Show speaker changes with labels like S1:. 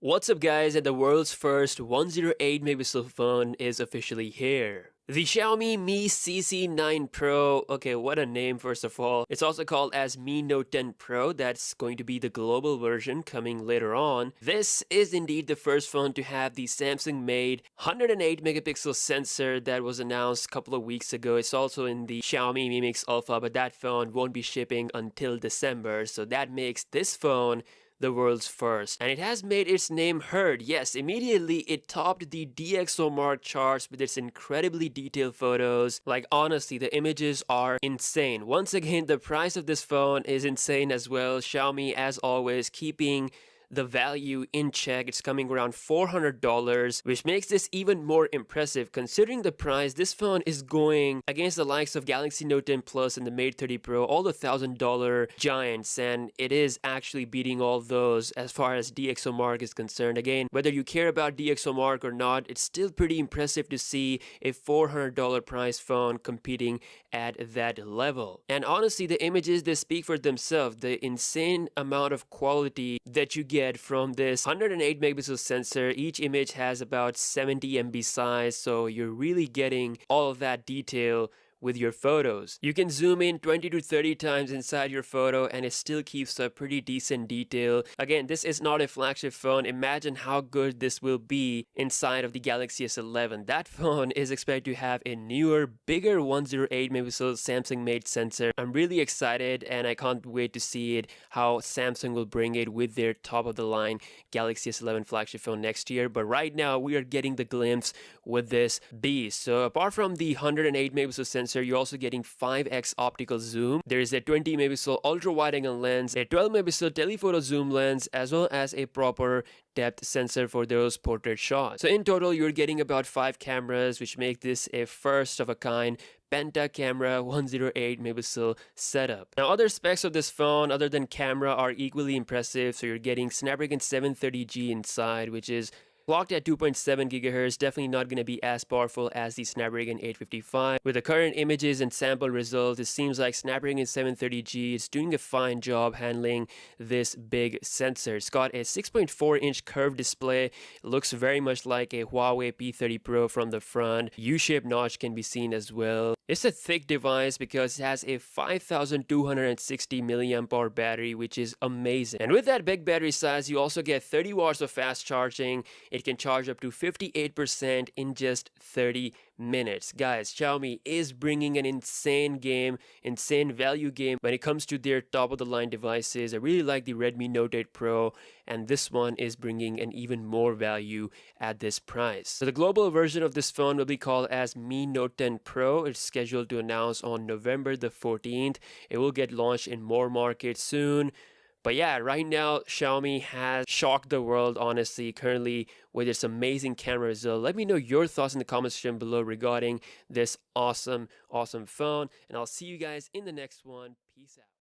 S1: What's up guys, and the world's first 108 megapixel phone is officially here. The Xiaomi Mi CC9 Pro. Okay, what a name first of all. It's also called as Mi Note 10 Pro. That's going to be the global version coming later on. This is indeed the first phone to have the Samsung made 108 megapixel sensor that was announced a couple of weeks ago. It's also in the Xiaomi Mi Mix Alpha, but that phone won't be shipping until December. So that makes this phone the world's first, and it has made its name heard. Yes, immediately it topped the DXO Mark Charts with its incredibly detailed photos. Like honestly, the images are insane. Once again, the price of this phone is insane as well. Xiaomi, as always, keeping the value in check. It's coming around $400, which makes this even more impressive considering the price. This phone is going against the likes of Galaxy Note 10 Plus and the Mate 30 Pro, all the $1,000 giants, and it is actually beating all those as far as DXO Mark is concerned. Again, whether you care about DXO Mark or not, it's still pretty impressive to see a $400 price phone competing at that level. And honestly, the images, they speak for themselves. The insane amount of quality that you get from this 108 megapixel sensor. Each image has about 70 MB size, so you're really getting all of that detail with your photos. You can zoom in 20 to 30 times inside your photo and it still keeps a pretty decent detail. Again, this is not a flagship phone. Imagine how good this will be inside of the Galaxy S11. That phone is expected to have a newer, bigger 108 megapixel Samsung made sensor. I'm really excited and I can't wait to see it, how Samsung will bring it with their top of the line Galaxy S11 flagship phone next year. But right now we are getting the glimpse with this beast. So apart from the 108 megapixel sensor, you're also getting 5x optical zoom. There is a 20 megapixel ultra wide angle lens, a 12 megapixel telephoto zoom lens, as well as a proper depth sensor for those portrait shots. So in total, you're getting about 5 cameras, which make this a first of a kind penta camera 108 megapixel setup. Now, other specs of this phone other than camera are equally impressive. So you're getting Snapdragon 730G inside, which is clocked at 2.7 GHz, definitely not going to be as powerful as the Snapdragon 855. With the current images and sample results, it seems like Snapdragon 730G is doing a fine job handling this big sensor. It's got a 6.4-inch curved display. It looks very much like a Huawei P30 Pro from the front. U-shaped notch can be seen as well. It's a thick device because it has a 5260 mAh battery, which is amazing. And with that big battery size, you also get 30 watts of fast charging. It can charge up to 58% in just 30 minutes. Guys, Xiaomi is bringing an insane value game when it comes to their top of the line devices. I really like the Redmi Note 8 Pro, and this one is bringing an even more value at this price. So the global version of this phone will be called as Mi Note 10 Pro. It's scheduled to announce on November the 14th. It will get launched in more markets soon. But yeah, right now, Xiaomi has shocked the world, honestly, currently with its amazing camera result. Let me know your thoughts in the comment section below regarding this awesome phone. And I'll see you guys in the next one. Peace out.